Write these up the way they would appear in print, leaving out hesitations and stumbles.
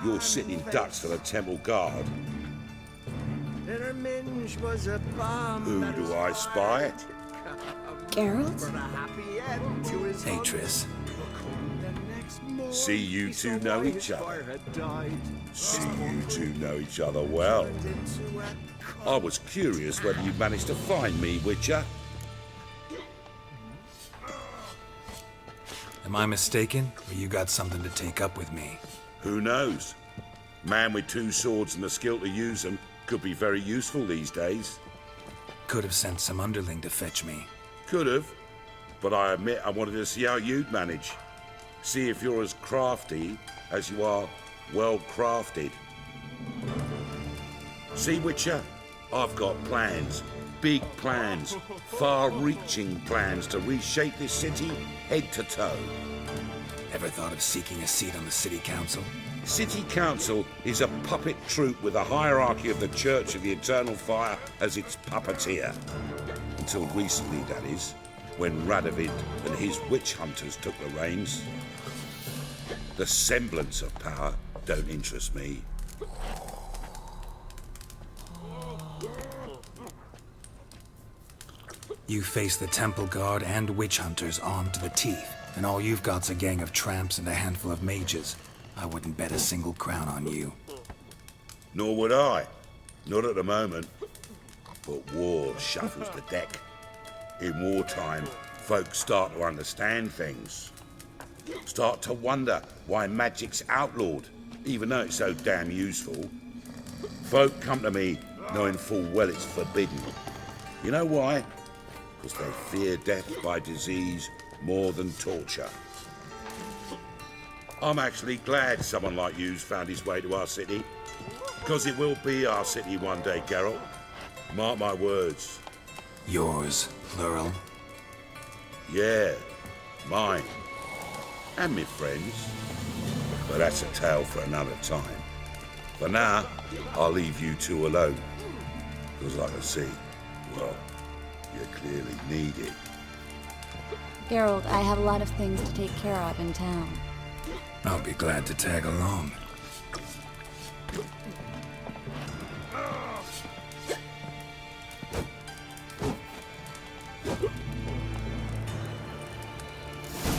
You're sitting ducks for the temple guard. Who do I spy? Geralt? Hey, Triss. See you two know each other. See you two know each other well. I was curious whether you managed to find me, Witcher. Am I mistaken, or you got something to take up with me? Who knows? Man with two swords and the skill to use them could be very useful these days. Could have sent some underling to fetch me. Could have, but I admit I wanted to see how you'd manage. See if you're as crafty as you are well crafted. See, Witcher, I've got plans. Big plans. Far-reaching plans to reshape this city head to toe. Ever thought of seeking a seat on the city council? City Council is a puppet troupe with a hierarchy of the Church of the Eternal Fire as its puppeteer. Until recently, that is, when Radovid and his witch hunters took the reins. The semblance of power don't interest me. You face the temple guard and witch hunters armed to the teeth, and all you've got's a gang of tramps and a handful of mages. I wouldn't bet a single crown on you. Nor would I. Not at the moment. But war shuffles the deck. In wartime, folks start to understand things. Start to wonder why magic's outlawed, even though it's so damn useful. Folk come to me knowing full well it's forbidden. You know why? Because they fear death by disease more than torture. I'm actually glad someone like you's found his way to our city. Because it will be our city one day, Geralt. Mark my words. Yours, plural? Yeah, mine. And my friends. But that's a tale for another time. For now, I'll leave you two alone. Because like I see, well, you clearly need it. Geralt, I have a lot of things to take care of in town. I'll be glad to tag along.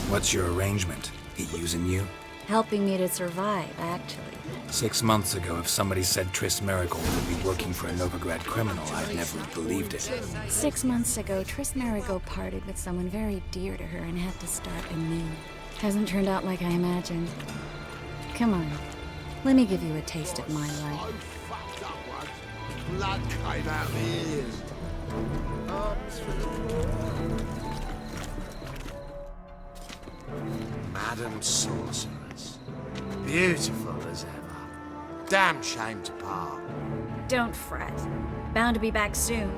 What's your arrangement? He using you? Helping me to survive, actually. 6 months ago, if somebody said Triss Merigold would be working for a Novigrad criminal, I'd never have believed it. 6 months ago, Triss Merigold parted with someone very dear to her and had to start anew. Hasn't turned out like I imagined. Come on, let me give you a taste of my life. Blood came out of the ears. Arms for the Madam Sorceress. Beautiful as ever. Damn shame to part. Don't fret. Bound to be back soon.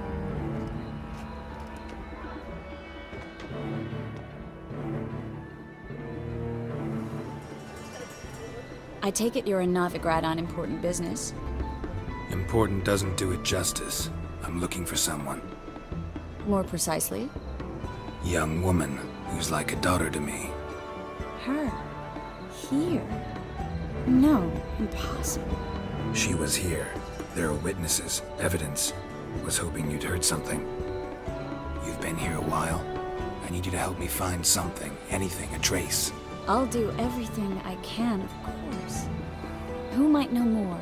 I take it you're a Novigrad on important business. Important doesn't do it justice. I'm looking for someone. More precisely? Young woman who's like a daughter to me. Her? Here? No, impossible. She was here. There are witnesses, evidence. Was hoping you'd heard something. You've been here a while. I need you to help me find something, anything, a trace. I'll do everything I can, of course. Who might know more?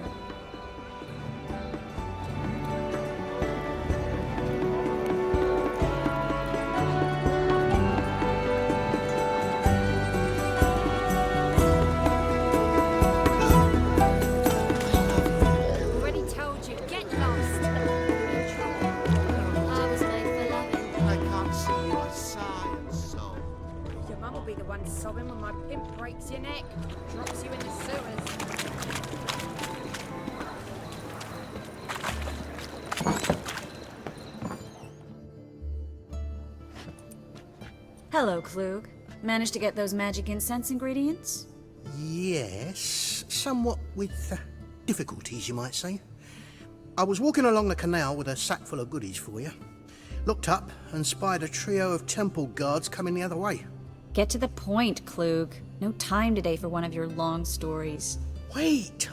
Sobbing when my pimp breaks your neck, drops you in the sewers. Hello, Klug. Managed to get those magic incense ingredients? Yes, somewhat with difficulties, you might say. I was walking along the canal with a sack full of goodies for you. Looked up and spied a trio of temple guards coming the other way. Get to the point, Klug. No time today for one of your long stories. Wait!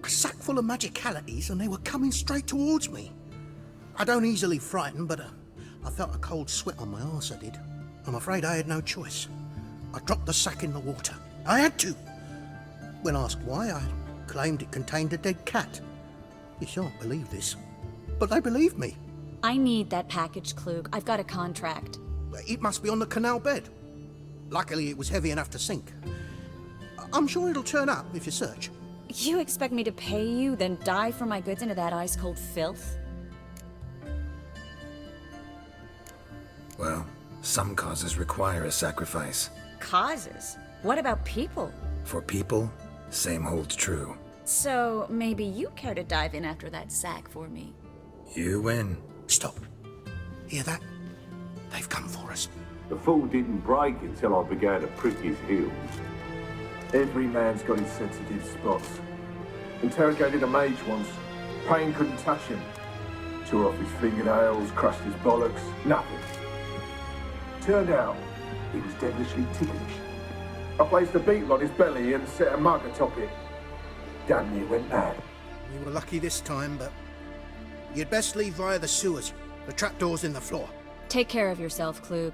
A sack full of magicalities and they were coming straight towards me. I don't easily frighten, but I felt a cold sweat on my arse, I did. I'm afraid I had no choice. I dropped the sack in the water. I had to. When asked why, I claimed it contained a dead cat. You shan't believe this, but they believed me. I need that package, Klug. I've got a contract. It must be on the canal bed. Luckily, it was heavy enough to sink. I'm sure it'll turn up if you search. You expect me to pay you, then dive for my goods into that ice-cold filth? Well, some causes require a sacrifice. Causes? What about people? For people, same holds true. So, maybe you care to dive in after that sack for me? You win. Stop. Hear that? They've come for us. The fall didn't break until I began to prick his heels. Every man's got his sensitive spots. Interrogated a mage once. Pain couldn't touch him. Tore off his fingernails, crushed his bollocks, nothing. Turned out, he was devilishly ticklish. I placed a beetle on his belly and set a mug atop it. Damn near went mad. We were lucky this time, but you'd best leave via the sewers. The trapdoor's in the floor. Take care of yourself, Klug.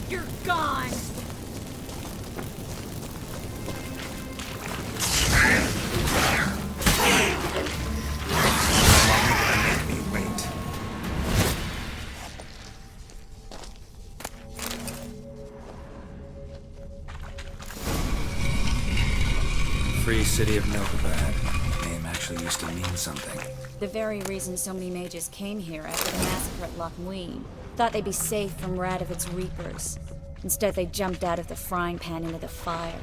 You're gone! Make me wait. Free City of Novigrad. Name actually used to mean something. The very reason so many mages came here after the massacre at Loch Muin. Thought they'd be safe from Radovit's reapers. Instead, they jumped out of the frying pan into the fire.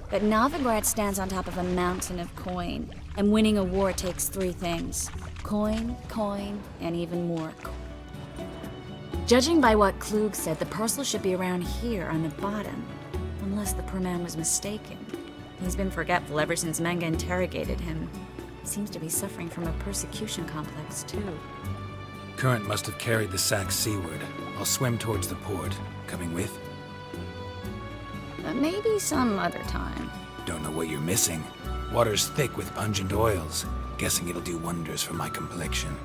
But Novigrad stands on top of a mountain of coin, and winning a war takes three things. Coin, coin, and even more coin. Judging by what Klug said, the parcel should be around here on the bottom. Unless the poor man was mistaken. He's been forgetful ever since Manga interrogated him. Seems to be suffering from a persecution complex, too. Current must have carried the sack seaward. I'll swim towards the port. Coming with? Maybe some other time. Don't know what you're missing. Water's thick with pungent oils. Guessing it'll do wonders for my complexion.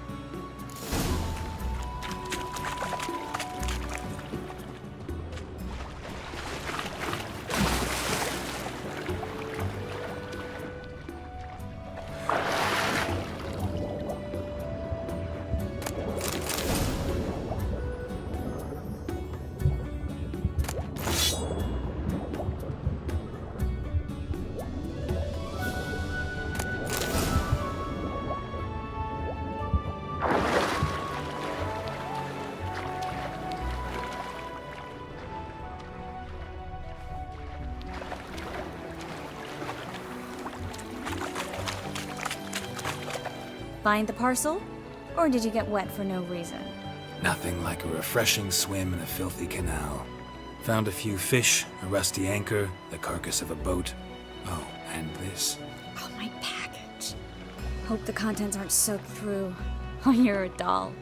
Find the parcel? Or did you get wet for no reason? Nothing like a refreshing swim in a filthy canal. Found a few fish, a rusty anchor, the carcass of a boat. Oh, and this. Oh, my package. Hope the contents aren't soaked through. Oh, you're a doll.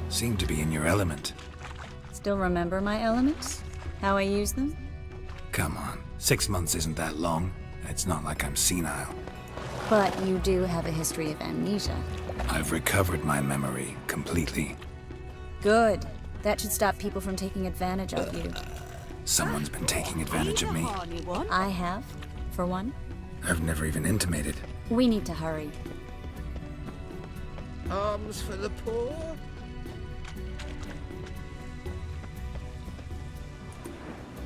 Seem to be in your element. Still remember my elements? How I use them? Come on, 6 months isn't that long, and it's not like I'm senile. But you do have a history of amnesia. I've recovered my memory completely. Good. That should stop people from taking advantage of you. Someone's been taking advantage of me. I have, for one. I've never even intimated. We need to hurry. Alms for the poor?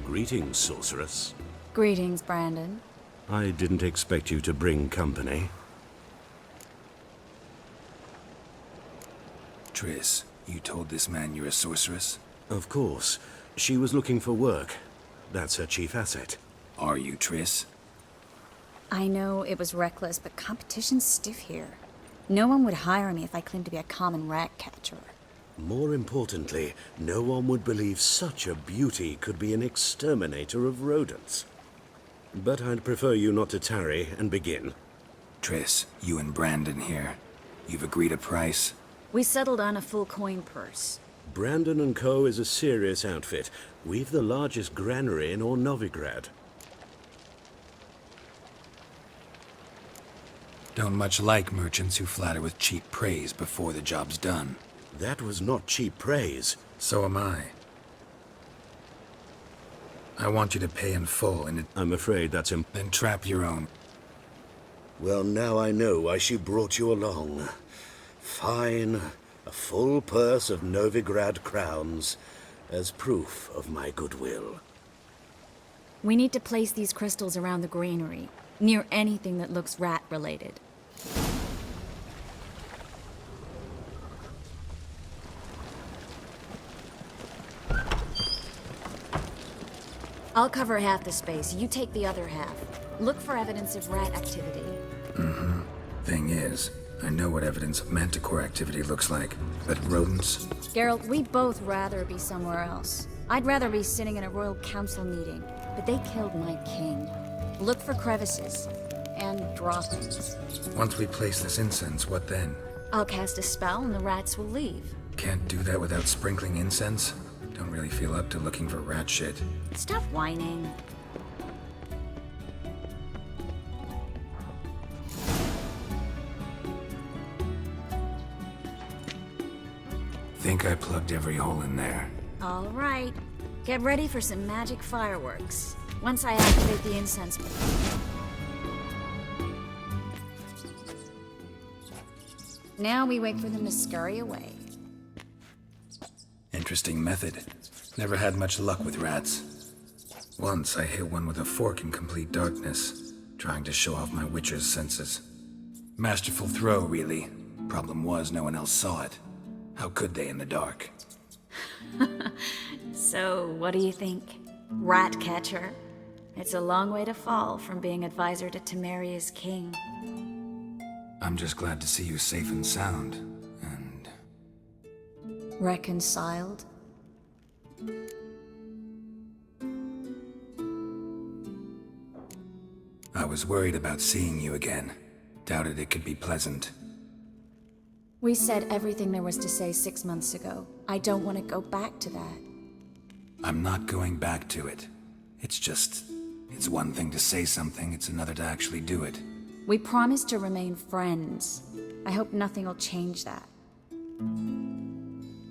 Greetings, sorceress. Greetings, Brandon. I didn't expect you to bring company. Triss, you told this man you're a sorceress? Of course. She was looking for work. That's her chief asset. Are you, Triss? I know it was reckless, but competition's stiff here. No one would hire me if I claimed to be a common rat catcher. More importantly, no one would believe such a beauty could be an exterminator of rodents. But I'd prefer you not to tarry and begin. Triss, you and Brandon here. You've agreed a price? We settled on a full coin purse. Brandon & Co. is a serious outfit. We've the largest granary in all Novigrad. Don't much like merchants who flatter with cheap praise before the job's done. That was not cheap praise. So am I. I want you to pay in full, and I'm afraid that's then trap your own. Well, now I know why she brought you along. Fine. A full purse of Novigrad crowns as proof of my goodwill. We need to place these crystals around the granary, near anything that looks rat-related. I'll cover half the space, you take the other half. Look for evidence of rat activity. Thing is, I know what evidence of manticore activity looks like, but rodents? Geralt, we'd both rather be somewhere else. I'd rather be sitting in a royal council meeting, but they killed my king. Look for crevices, and droppings. Once we place this incense, what then? I'll cast a spell and the rats will leave. Can't do that without sprinkling incense? Don't really feel up to looking for rat shit. Stop whining. Think I plugged every hole in there. All right. Get ready for some magic fireworks. Once I activate the incense. Now we wait for them to scurry away. Interesting method. Never had much luck with rats. Once I hit one with a fork in complete darkness, trying to show off my witcher's senses. Masterful throw, really. Problem was, no one else saw it. How could they in the dark? So, what do you think? Rat catcher? It's a long way to fall from being advisor to Temeria's king. I'm just glad to see you safe and sound, and... Reconciled? I was worried about seeing you again. Doubted it could be pleasant. We said everything there was to say 6 months ago. I don't want to go back to that. I'm not going back to it. It's one thing to say something, it's another to actually do it. We promised to remain friends. I hope nothing will change that.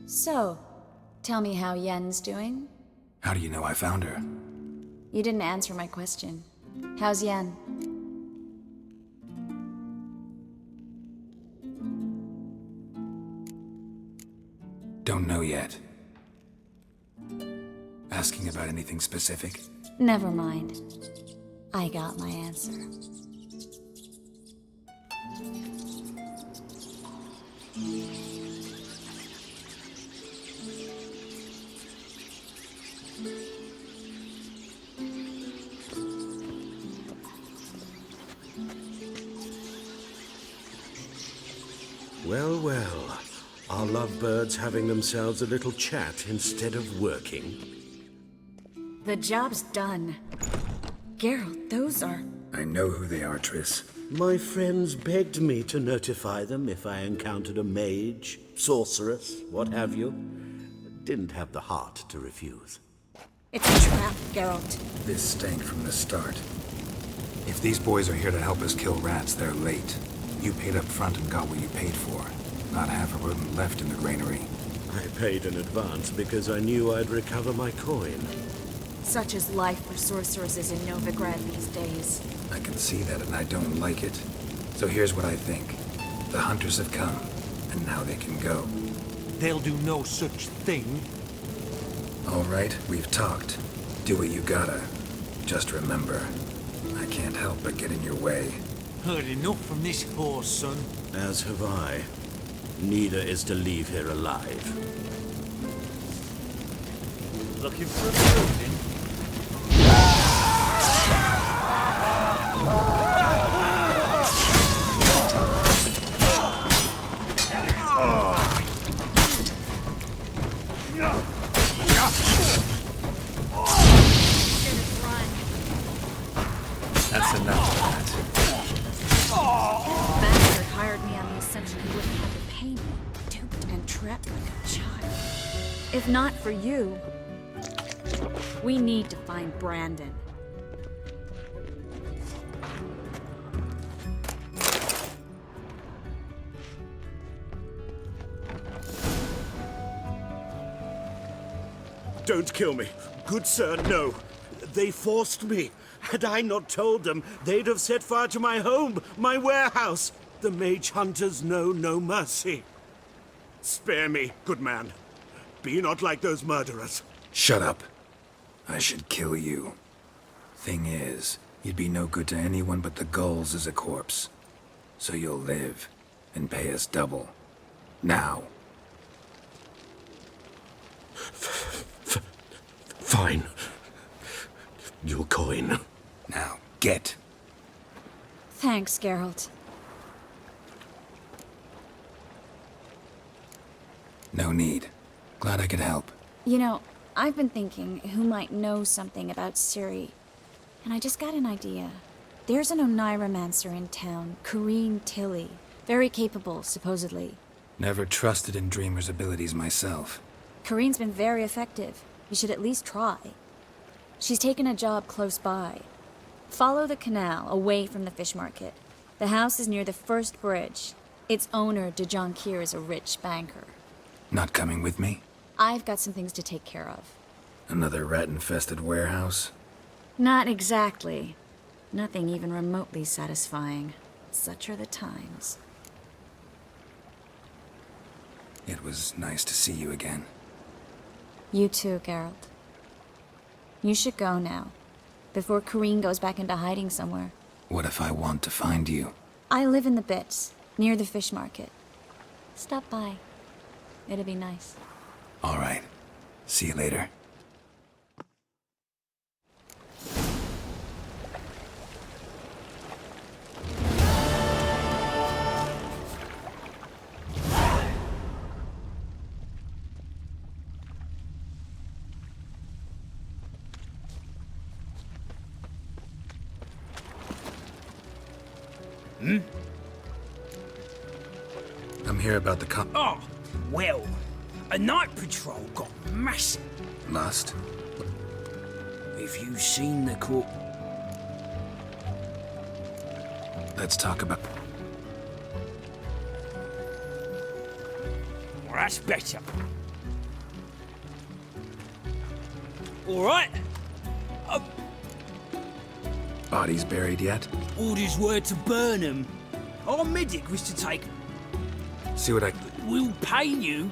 So, tell me how Yen's doing? How do you know I found her? You didn't answer my question. How's Yen? Don't know yet. Asking about anything specific? Never mind. I got my answer. Well, well. Are lovebirds having themselves a little chat instead of working? The job's done. Geralt, those are... I know who they are, Triss. My friends begged me to notify them if I encountered a mage, sorceress, what have you. Didn't have the heart to refuse. It's a trap, Geralt. This stank from the start. If these boys are here to help us kill rats, they're late. You paid up front and got what you paid for. Not half a rodent left in the granary. I paid in advance because I knew I'd recover my coin. Such is life for sorceresses in Novigrad these days. I can see that and I don't like it. So here's what I think. The hunters have come, and now they can go. They'll do no such thing. All right, we've talked. Do what you gotta. Just remember, I can't help but get in your way. Heard enough from this horse, son. As have I. Neither is to leave here alive. Looking for a building? That's enough of that. Bastard hired me on the assumption he wouldn't have to pay me. Duped and trapped like a child. If not for you, we need to find Brandon. Don't kill me. Good sir, no. They forced me. Had I not told them, they'd have set fire to my home, my warehouse. The mage hunters know no mercy. Spare me, good man. Be not like those murderers. Shut up. I should kill you. Thing is, you'd be no good to anyone but the gulls as a corpse. So you'll live, and pay us double. Now. Fine. Your coin. Now, get. Thanks, Geralt. No need. Glad I could help. You know, I've been thinking who might know something about Ciri. And I just got an idea. There's an Oneiromancer in town, Corrine Tilly. Very capable, supposedly. Never trusted in Dreamer's abilities myself. Corrine's been very effective. You should at least try. She's taken a job close by. Follow the canal, away from the fish market. The house is near the first bridge. Its owner, de Jonquier, is a rich banker. Not coming with me? I've got some things to take care of. Another rat-infested warehouse? Not exactly. Nothing even remotely satisfying. Such are the times. It was nice to see you again. You too, Geralt. You should go now, before Corrine goes back into hiding somewhere. What if I want to find you? I live in the Bits, near the fish market. Stop by. It'd be nice. All right. See you later. I'm here about the Oh, well, a night patrol got massive. Lost? Have you seen the court? Let's talk about... Well, that's better. All right. Bodies buried yet? Orders were to burn them. Our medic was to take... See what I... We'll pay you.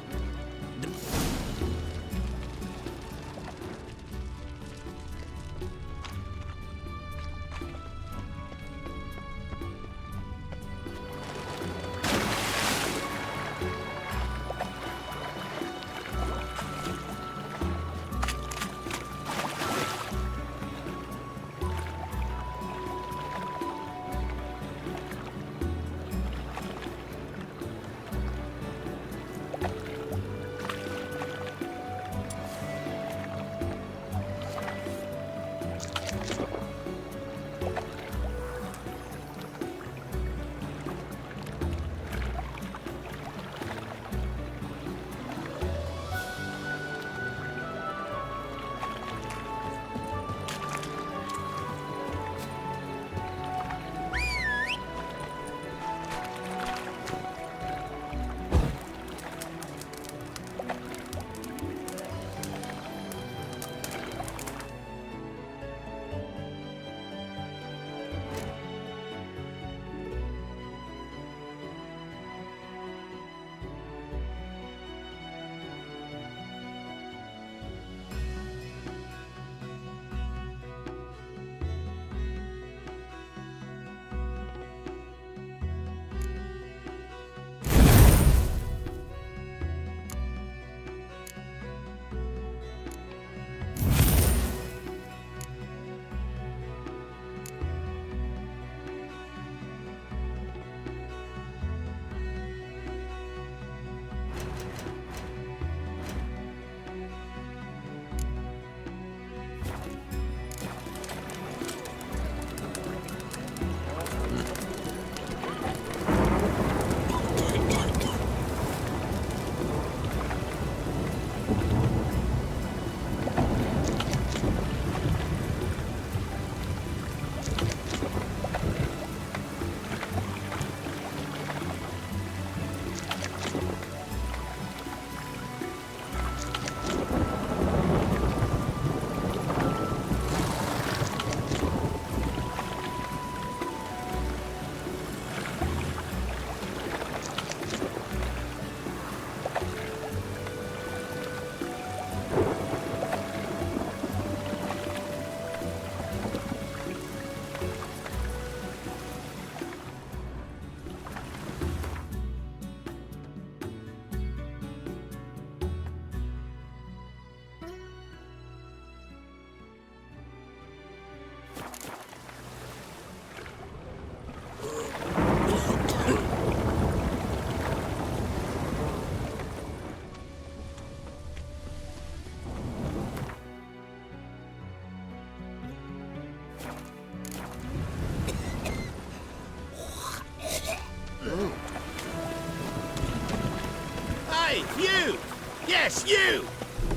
Yes, you!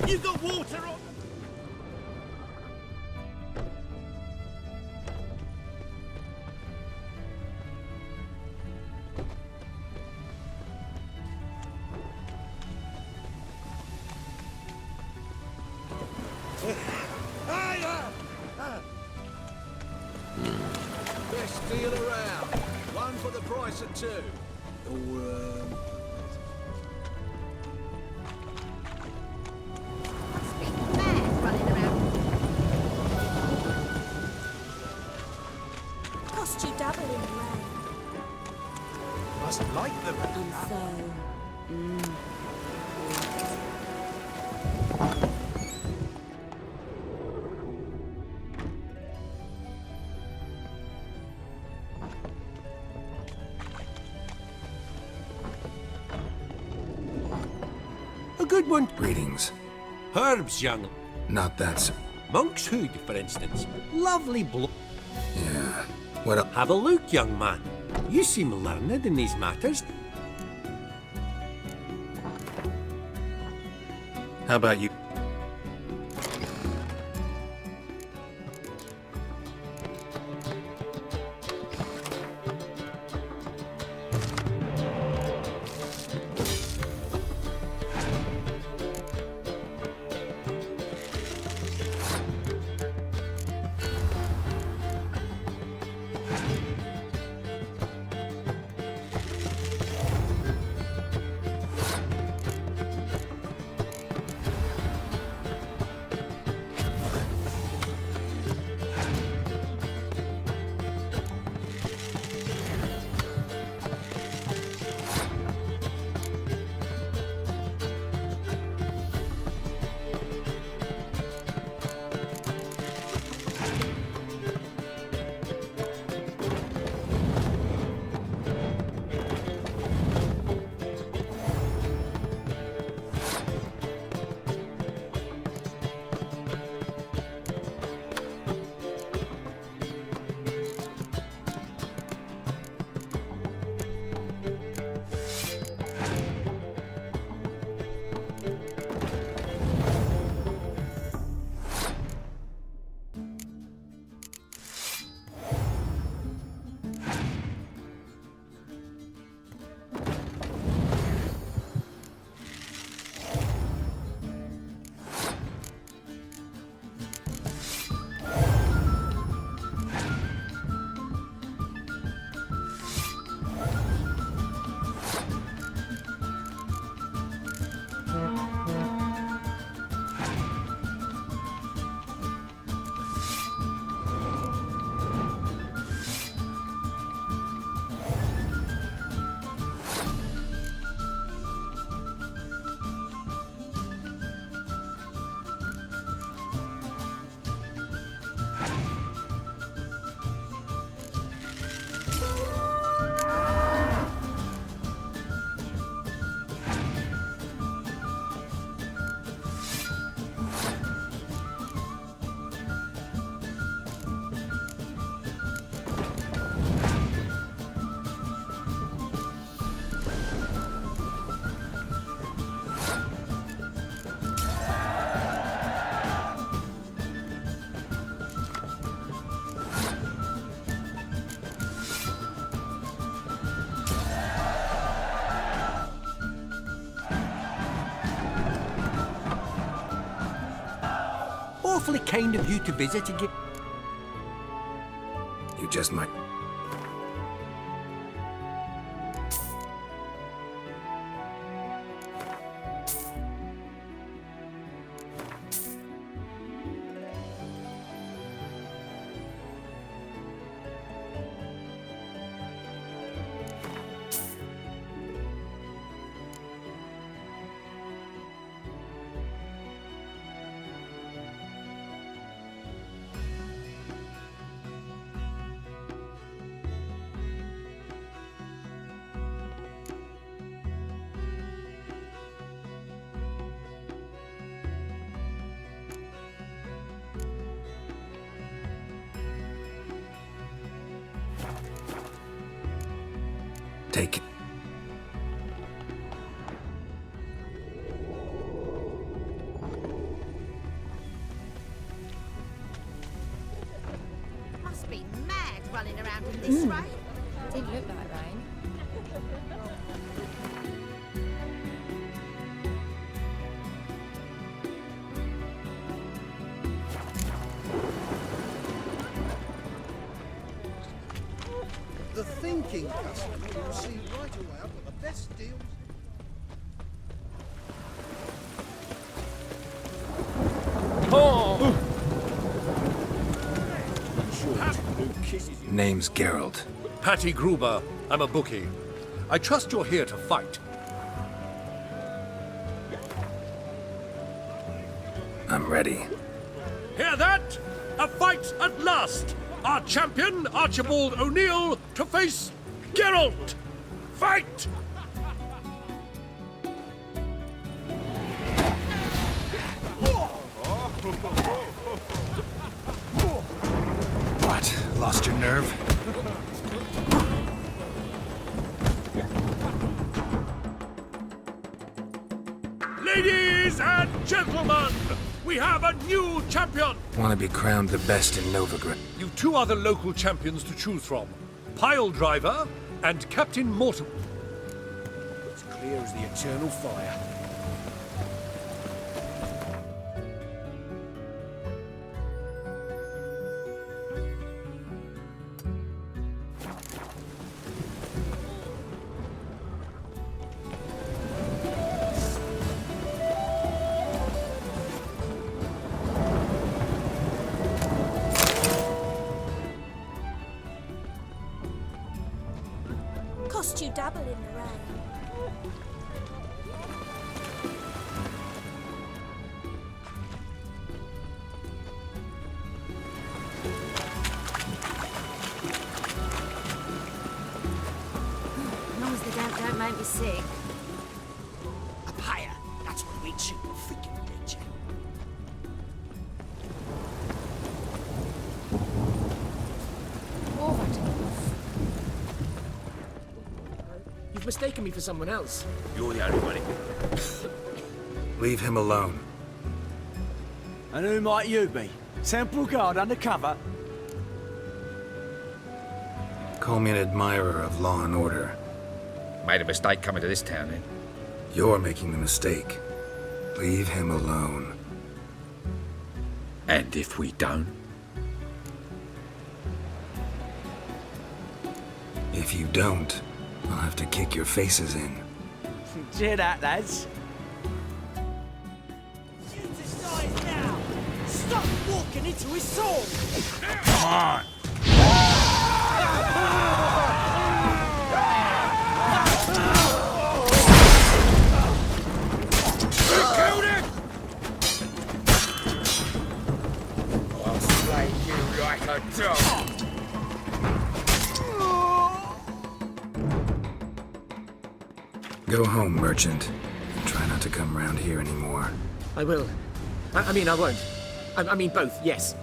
You got water on... Best deal around. One for the price of two. Or, Cost you double in the rain. must like them. And so... A good one. Greetings. Herbs, young. Not that, sir. Monk's hood, for instance. Lovely blow. Yeah. What else? Have a look, young man. You seem learned in these matters. How about you? Awfully kind of you to visit again. You just might. Take it. happen this way? Didn't look like rain. The thinking customer will see right away I've got the best deals. Name's Geralt. Patty Gruber. I'm a bookie. I trust you're here to fight. I'm ready. Hear that? A fight at last! Our champion, Archibald O'Neill, to face Geralt! Fight! What? Lost your nerve? Ladies and gentlemen, we have a new champion! Want to be crowned the best in Novigrad. You've two other local champions to choose from. Pile Driver and Captain Mortimer. It's clear as the eternal fire. Cost you double in the rain. As long as the damp don't make me sick. A pyre. That's what we shoot freaking bitch. You've mistaken me for someone else. You're the only one who Leave him alone. And who might you be? Temple Guard undercover? Call me an admirer of law and order. Made a mistake coming to this town, then. You're making the mistake. Leave him alone. And if we don't? If you don't, I'll have to kick your faces in. Cheer that, lads. Stop walking into his sword! Come on! killed him! I'll slay you like a dog. Go home, merchant. And try not to come round here anymore. I will. I mean, I won't. I mean, both, yes.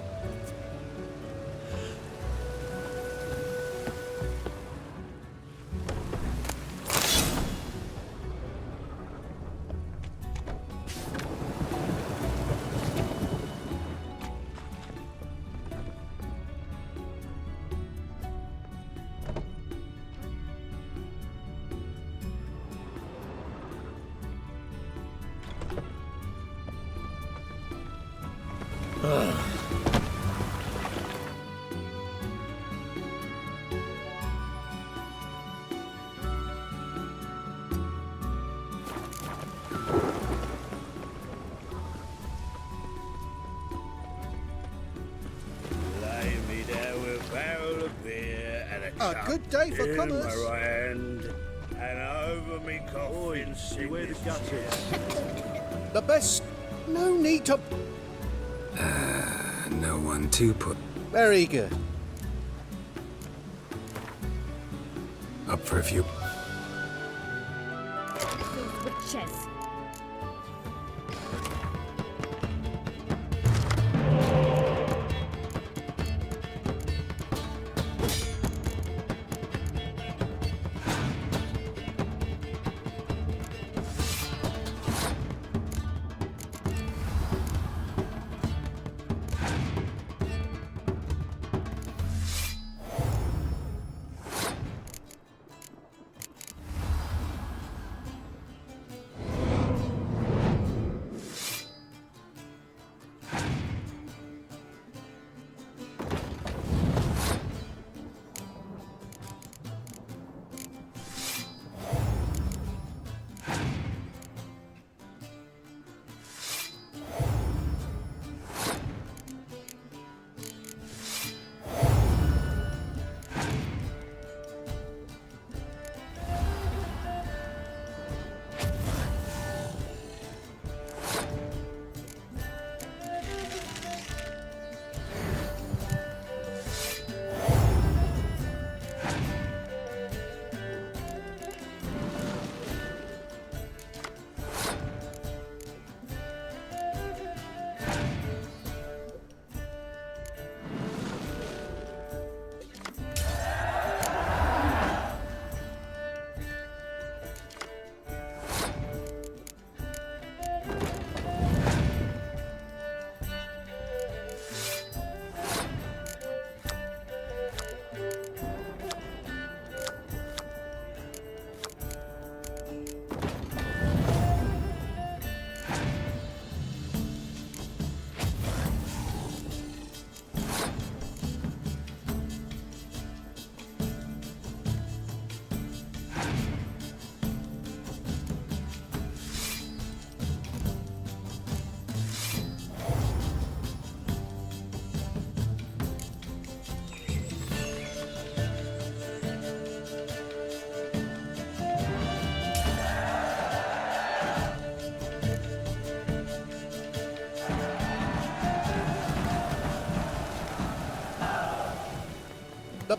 Lay me down with a barrel of beer and a cup good day for in commerce. my right hand, and over me coffin sing where the this guts tune. The best. No need to. No one to put Very good. up for a few. Witches.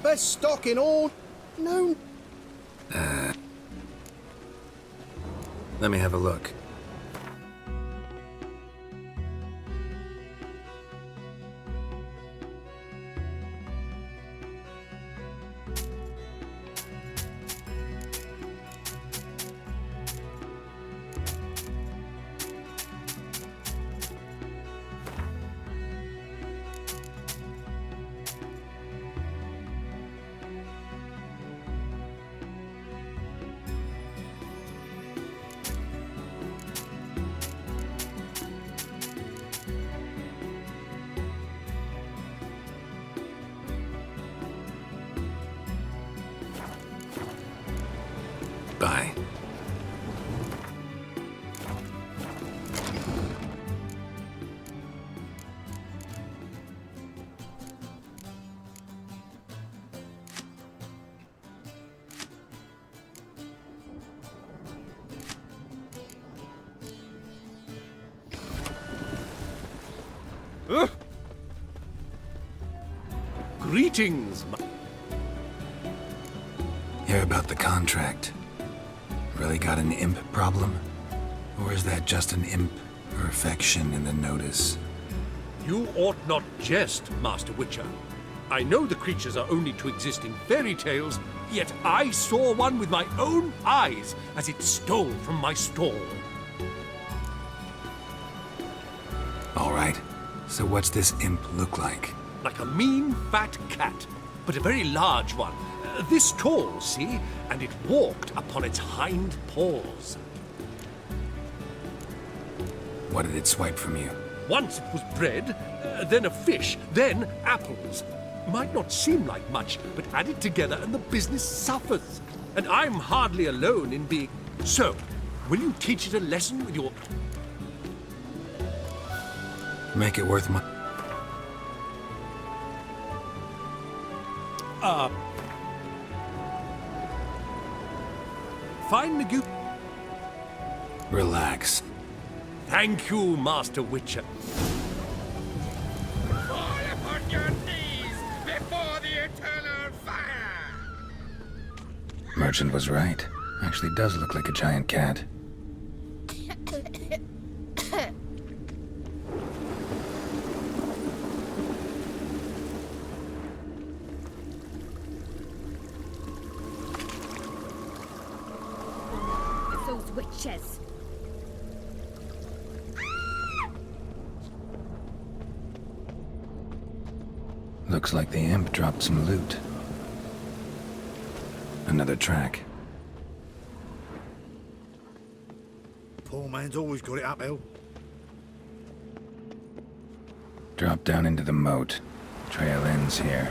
best stock in all... No... Let me have a look. Bye. Greetings, Hear about the contract? Really got an imp problem? Or is that just an imp perfection in the notice? You ought not jest, Master Witcher. I know the creatures are only to exist in fairy tales, yet I saw one with my own eyes as it stole from my stall. All right. So what's this imp look like? Like a mean, fat cat, but a very large one. This tall, see? And it walked upon its hind paws. What did it swipe from you? Once it was bread, then a fish, then apples. Might not seem like much, but add it together and the business suffers. And I'm hardly alone in being... So, will you teach it a lesson with your... Make it worth my... Find the goop... Relax. Thank you, Master Witcher. Fall upon your knees before the eternal fire! Merchant was right. Actually does look like a giant cat. Those witches. Looks like the imp dropped some loot. Another track. Poor man's always got it uphill. Drop down into the moat. Trail ends here.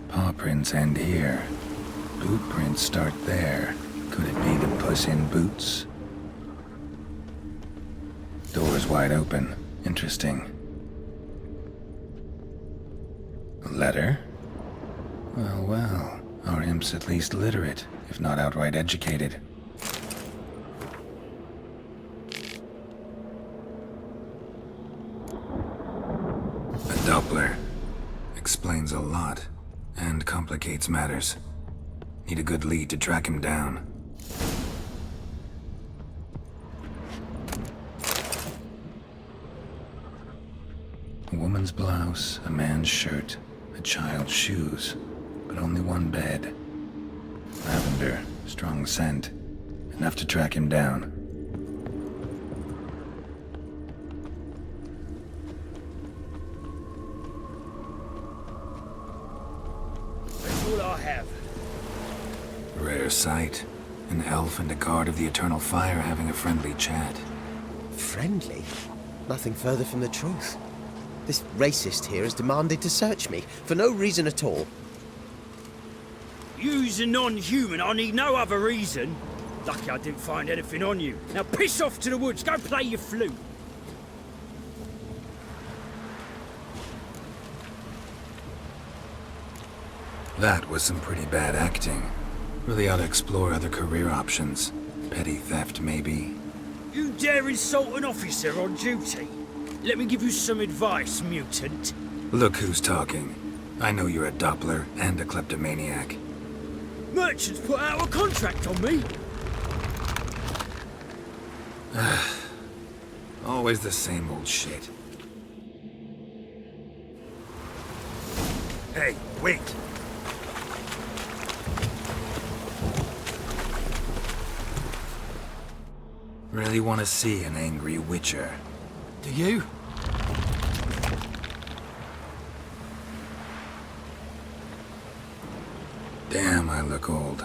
Paw prints end here. Boot prints start there. Could it be the Puss in Boots? Door's wide open. Interesting. A letter? Well, well. Our imp's at least literate, if not outright educated. A Doppler. Explains a lot, and complicates matters. Need a good lead to track him down. A woman's blouse, a man's shirt, a child's shoes, but only one bed. Lavender, strong scent, enough to track him down. That's all I have. Rare sight. An elf and a guard of the Eternal Fire having a friendly chat. Friendly? Nothing further from the truth. This racist here has demanded to search me, for no reason at all. You's a non-human, I need no other reason. Lucky I didn't find anything on you. Now piss off to the woods, go play your flute. That was some pretty bad acting. Really ought to explore other career options. Petty theft, maybe. You dare insult an officer on duty? Let me give you some advice, mutant. Look who's talking. I know you're a Doppler and a kleptomaniac. Merchants put out a contract on me. Always the same old shit. Hey, wait! Really want to see an angry witcher. Do you? Damn, I look old.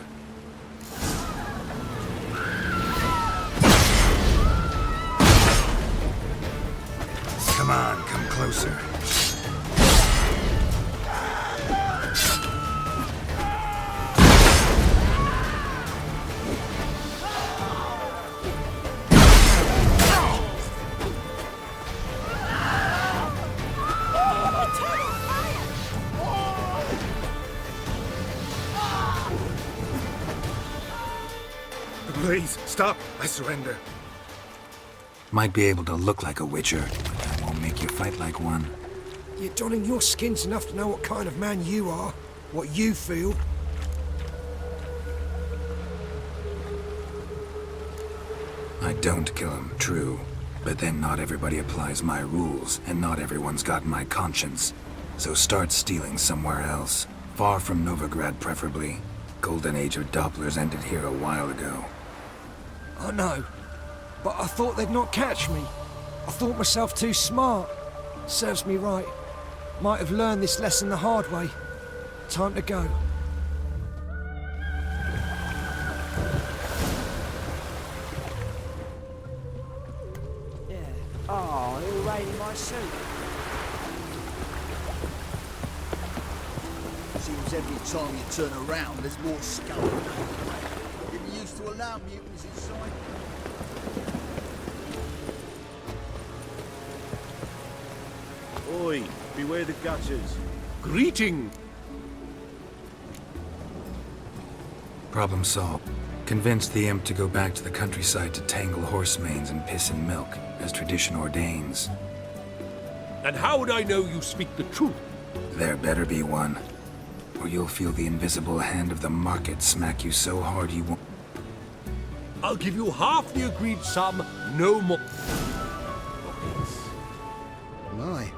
Come on, come closer. Please, stop. I surrender. Might be able to look like a witcher, but that won't make you fight like one. You're donning your skins enough to know what kind of man you are, what you feel. I don't kill him, true. But then not everybody applies my rules, and not everyone's got my conscience. So start stealing somewhere else. Far from Novigrad, preferably. Golden age of Dopplers ended here a while ago. I know, but I thought they'd not catch me. I thought myself too smart. Serves me right. Might have learned this lesson the hard way. Time to go. Yeah. Oh, it'll rain in my suit. Seems every time you turn around, there's more scum. Getting used to allow mutants inside. Oi, beware the gutters. Greeting! Problem solved. Convinced the imp to go back to the countryside to tangle horse manes and piss and milk, as tradition ordains. And how would I know you speak the truth? There better be one. Or you'll feel the invisible hand of the market smack you so hard you won't... I'll give you half the agreed sum, no more. My.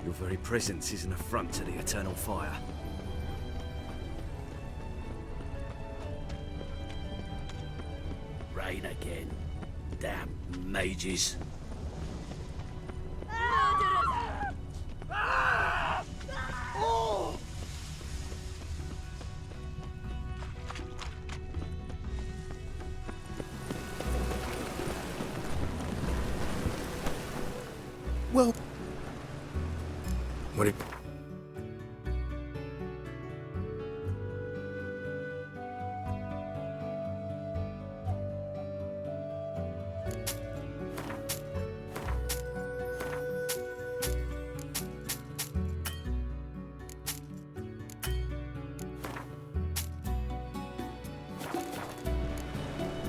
Your very presence is an affront to the eternal fire. Rain again. Damn mages. Well... What did...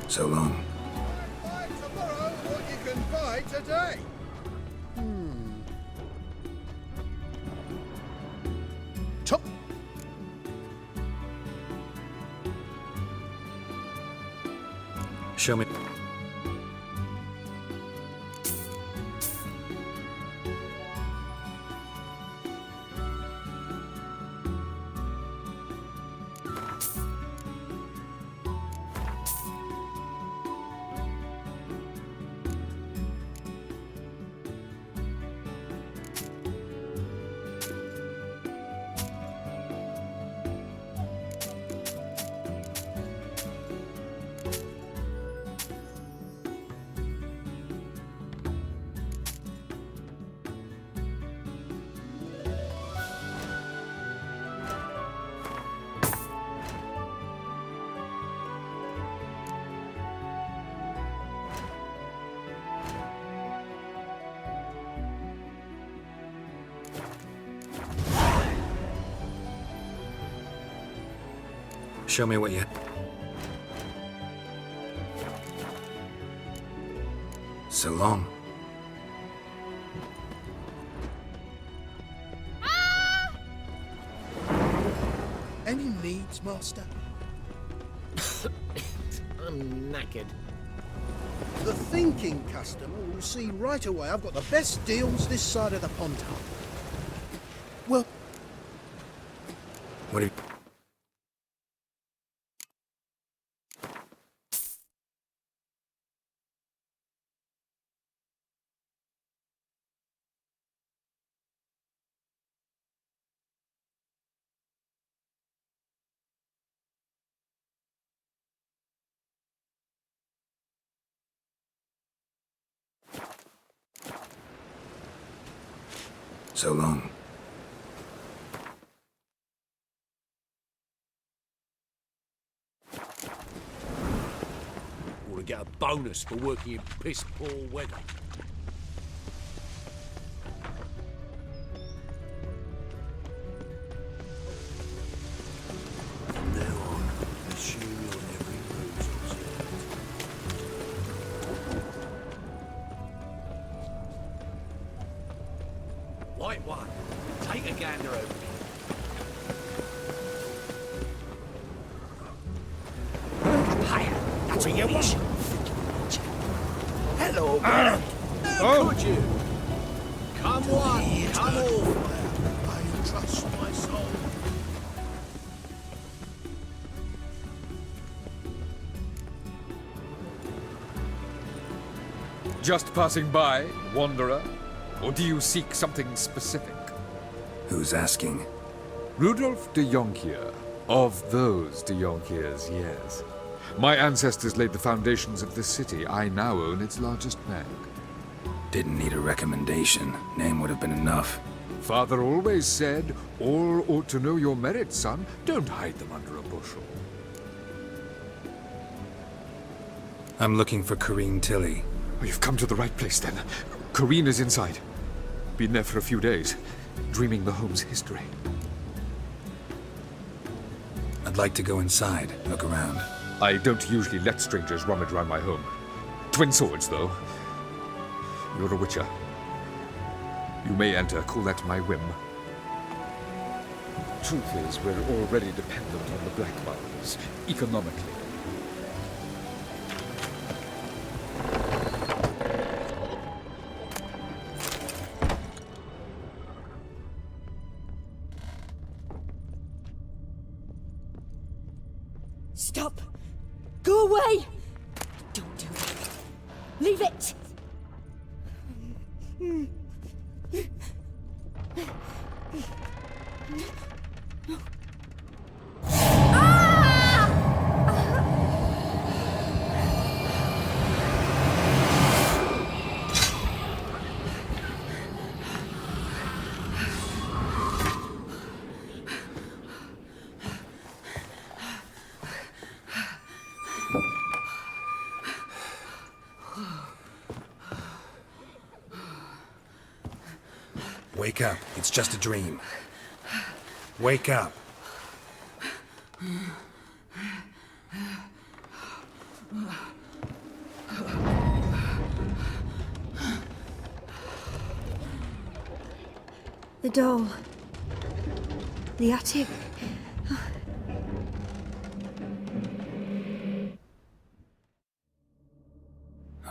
So long. Buy tomorrow what you can buy today. Top. Show me... Show me what you... So long. Any needs, Master? I'm knackered. The thinking customer will see right away I've got the best deals this side of the pond. Well... What have you... So long. Ought to get a bonus for working in piss-poor weather. From now on, assume your every move's observed. White one, take a gander over here. That's what you want. Hello, man. Could you? Come one, come all. I trust my soul. Just passing by, wanderer? Or do you seek something specific? Who's asking? Rudolf de Jonkier. Of those de Jonkiers, yes. My ancestors laid the foundations of this city. I now own its largest bank. Didn't need a recommendation. Name would have been enough. Father always said, all ought to know your merits, son. Don't hide them under a bushel. I'm looking for Corrine Tilly. Oh, you've come to the right place, then. Corrine is inside. Been there for a few days, dreaming the home's history. I'd like to go inside, look around. I don't usually let strangers rummage around my home. Twin swords, though. You're a witcher. You may enter, call that my whim. Truth is, we're already dependent on the Black Ones, economically. Stop! Go away! Don't do it. Leave it! Wake up. It's just a dream. Wake up. The doll. The attic.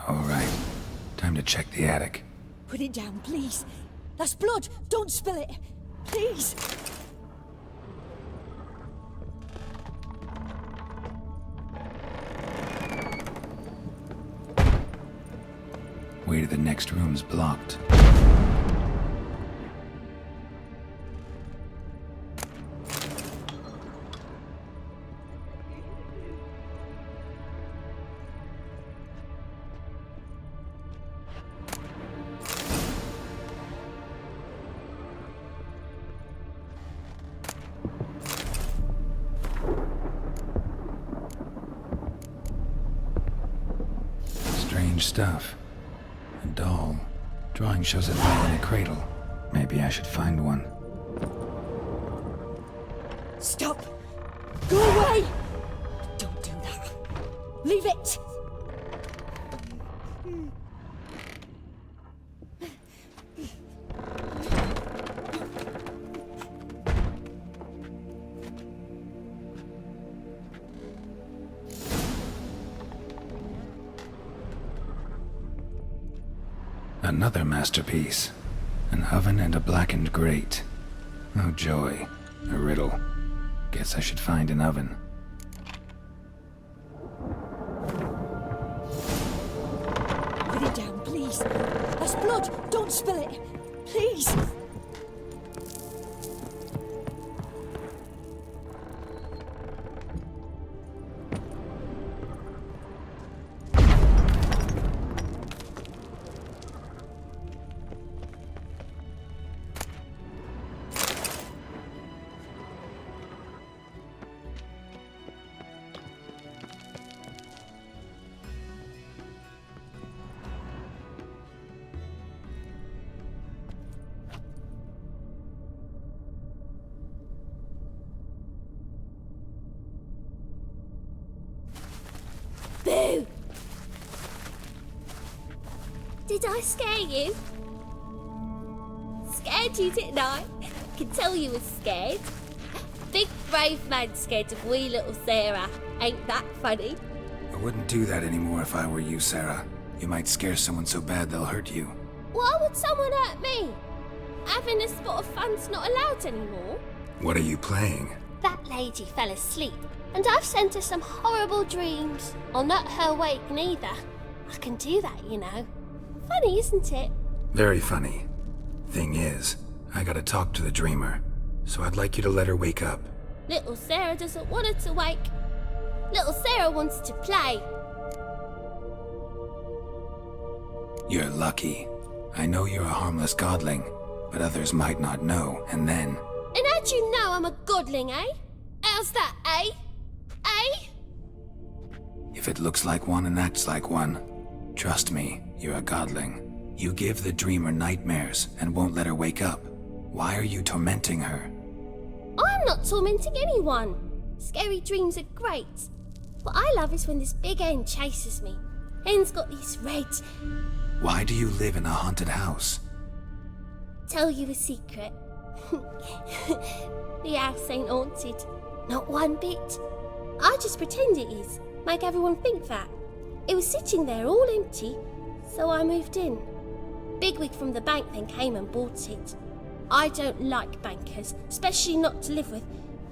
All right. Time to check the attic. Put it down, please. That's blood. Don't spill it. Please. Way to the next room's blocked. Strange stuff. A doll. Drawing shows it lying in a cradle. Maybe I should find one. Stop! Go away! Leave it! Another masterpiece. An oven and a blackened grate. Oh joy. A riddle. Guess I should find an oven. Put it down, please. That's blood. Don't spill it. Please. Boo! Did I scare you? Scared you, didn't I? Can tell you was scared. Big brave man scared of wee little Sarah. Ain't that funny? I wouldn't do that anymore if I were you, Sarah. You might scare someone so bad they'll hurt you. Why would someone hurt me? Having a spot of fun's not allowed anymore. What are you playing? That lady fell asleep, and I've sent her some horrible dreams. I'll not her wake neither. I can do that, you know. Funny, isn't it? Very funny. Thing is, I gotta talk to the dreamer, so I'd like you to let her wake up. Little Sarah doesn't want her to wake. Little Sarah wants to play. You're lucky. I know you're a harmless godling, but others might not know, and then... And how'd you know I'm a godling, eh? How's that, eh? Eh? If it looks like one and acts like one, trust me, you're a godling. You give the dreamer nightmares and won't let her wake up. Why are you tormenting her? I'm not tormenting anyone. Scary dreams are great. What I love is when this big hen chases me. Hen's got these red... Why do you live in a haunted house? Tell you a secret. The house ain't haunted. Not one bit. I just pretend it is. Make everyone think that. It was sitting there all empty, so I moved in. Bigwig from the bank then came and bought it. I don't like bankers, especially not to live with,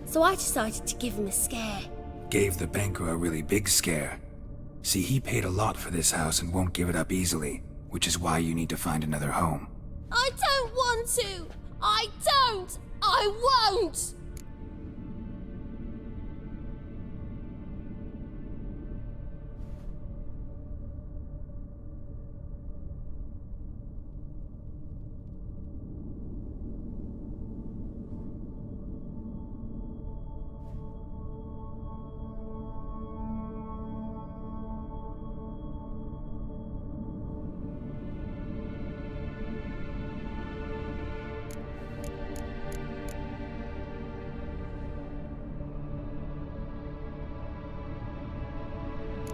so I decided to give him a scare. Gave the banker a really big scare. See, he paid a lot for this house and won't give it up easily, which is why you need to find another home. I don't want to! I don't! I won't!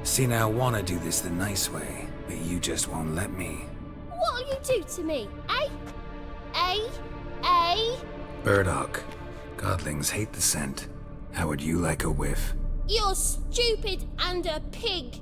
See, now I want to do this the nice way, but you just won't let me. What'll you do to me, eh? Eh? Eh? Burdock. Godlings hate the scent. How would you like a whiff? You're stupid and a pig.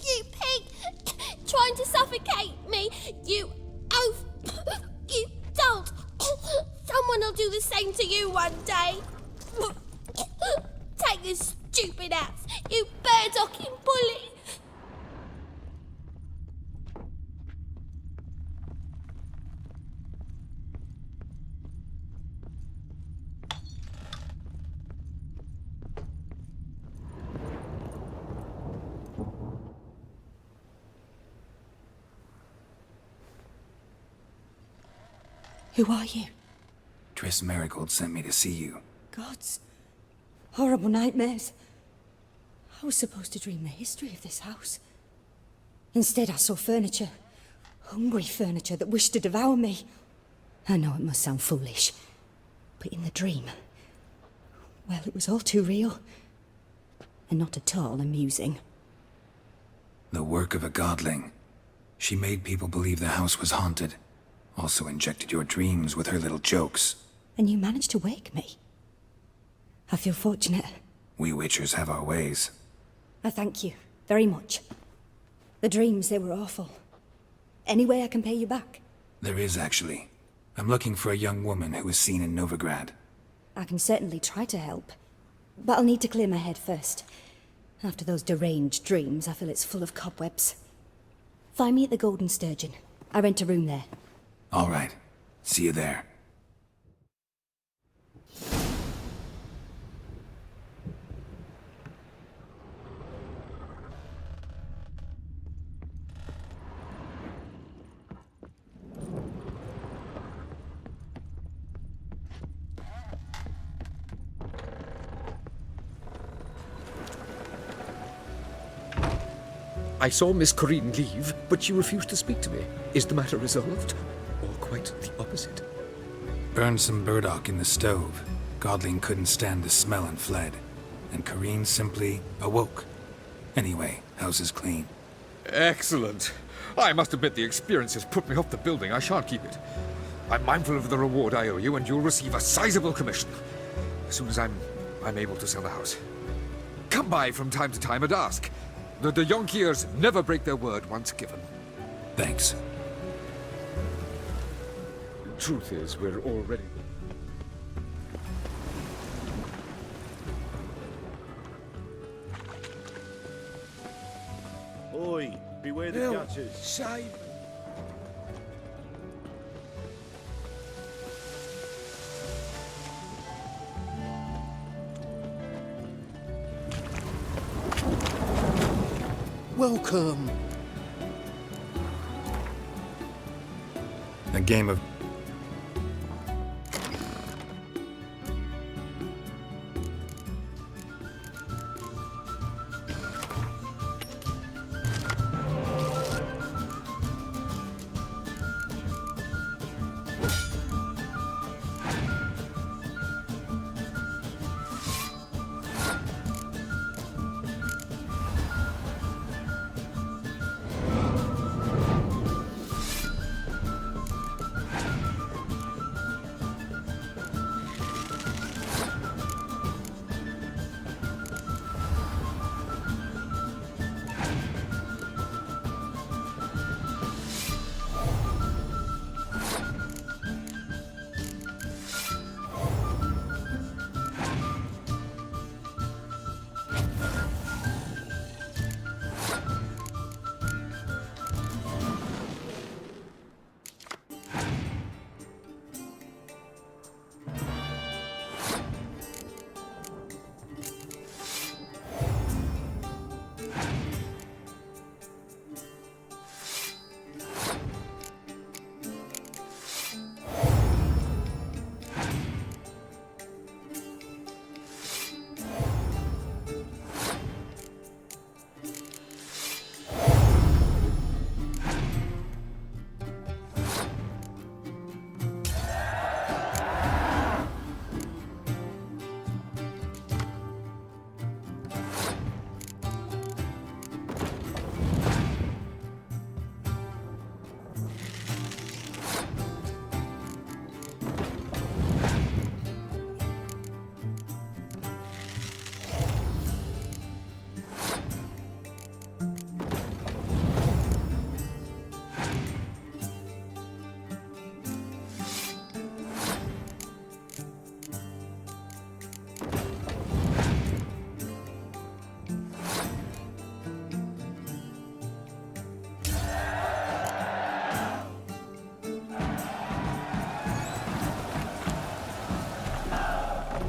You pig! Trying to suffocate me! You oaf! You don't! Someone will do the same to you one day! Take this stupid axe, you burdocking bully! Who are you? Triss Marigold sent me to see you. gods. Horrible nightmares. I was supposed to dream the history of this house. Instead, I saw furniture. Hungry furniture that wished to devour me. I know it must sound foolish, but in the dream, well, it was all too real. And not at all amusing. The work of a godling. She made people believe the house was haunted. Also injected your dreams with her little jokes. And you managed to wake me. I feel fortunate. We Witchers have our ways. I thank you very much. The dreams, they were awful. Any way I can pay you back? There is, actually. I'm looking for a young woman who was seen in Novigrad. I can certainly try to help. But I'll need to clear my head first. After those deranged dreams, I feel it's full of cobwebs. Find me at the Golden Sturgeon. I rent a room there. All right. See you there. I saw Miss Corinne leave, but she refused to speak to me. Is the matter resolved? Or quite the opposite? Burned some burdock in the stove. Godling couldn't stand the smell and fled. And Corinne simply awoke. Anyway, house is clean. Excellent. I must admit the experience has put me off the building. I shan't keep it. I'm mindful of the reward I owe you, and you'll receive a sizable commission. As soon as I'm able to sell the house. Come by from time to time and ask. The de Jonkiers never break their word once given. Thanks. Truth is, we're already... Oi, beware the gutters. Save me. Welcome. A game of...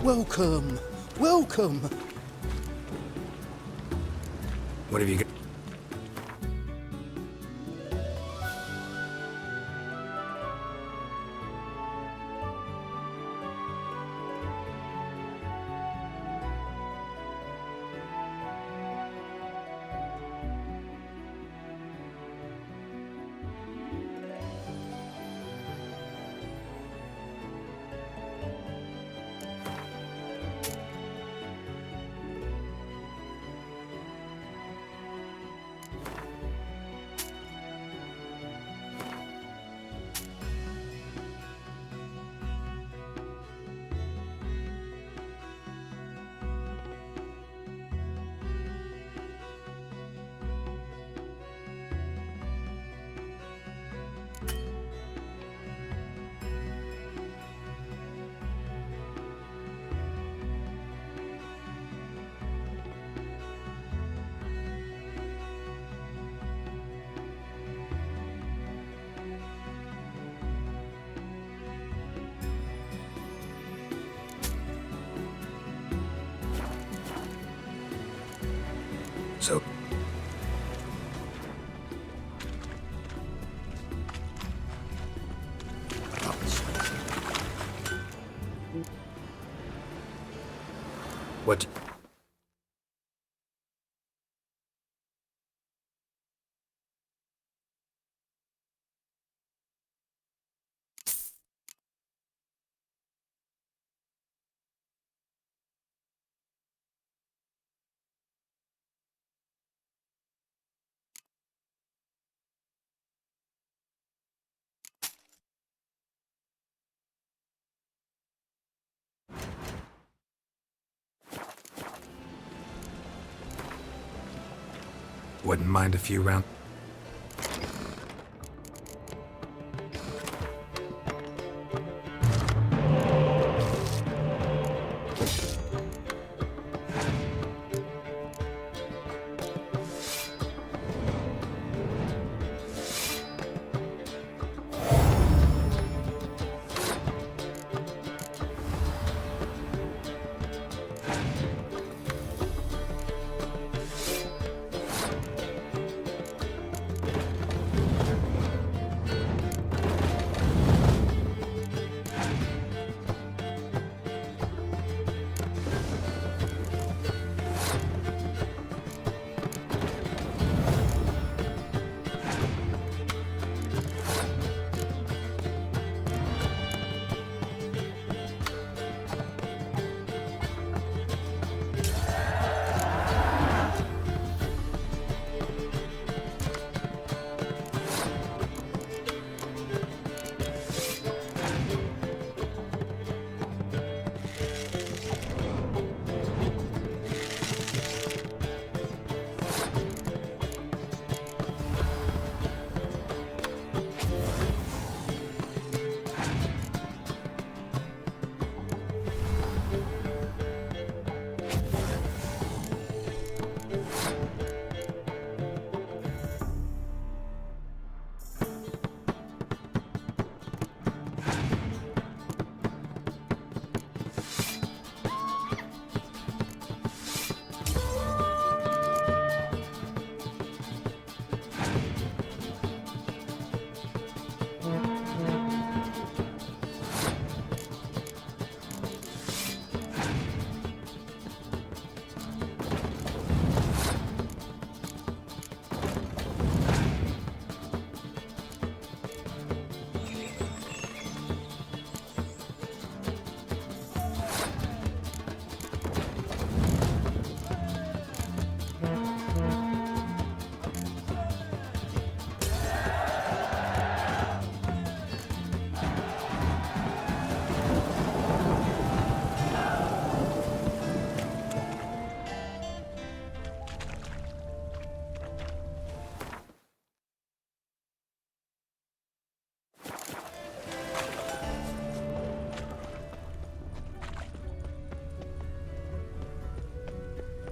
Welcome. Welcome. What have you got? So... What... Wouldn't mind a few rounds.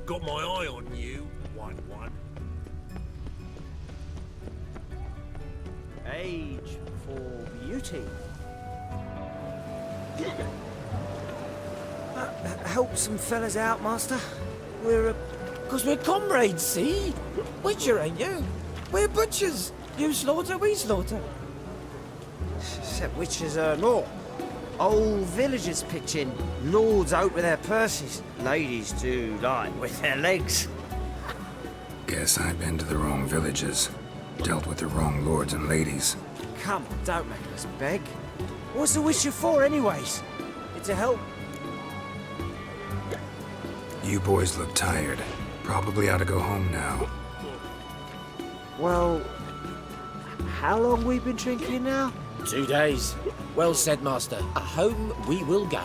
Got my eye on you, 1-1. Age for beauty. Help some fellas out, Master. We're comrades, see? Butcher, ain't you? We're butchers. You slaughter, we slaughter. Except witches are not. Old villagers pitch in. Lords out with their purses. Ladies do like with their legs. Guess I've been to the wrong villages. Dealt with the wrong lords and ladies. Come on, don't make us beg. What's the witcher for, anyways? It's to help. You boys look tired. Probably ought to go home now. Well, how long we been drinking now? 2 days. Well said, Master. Home we will go.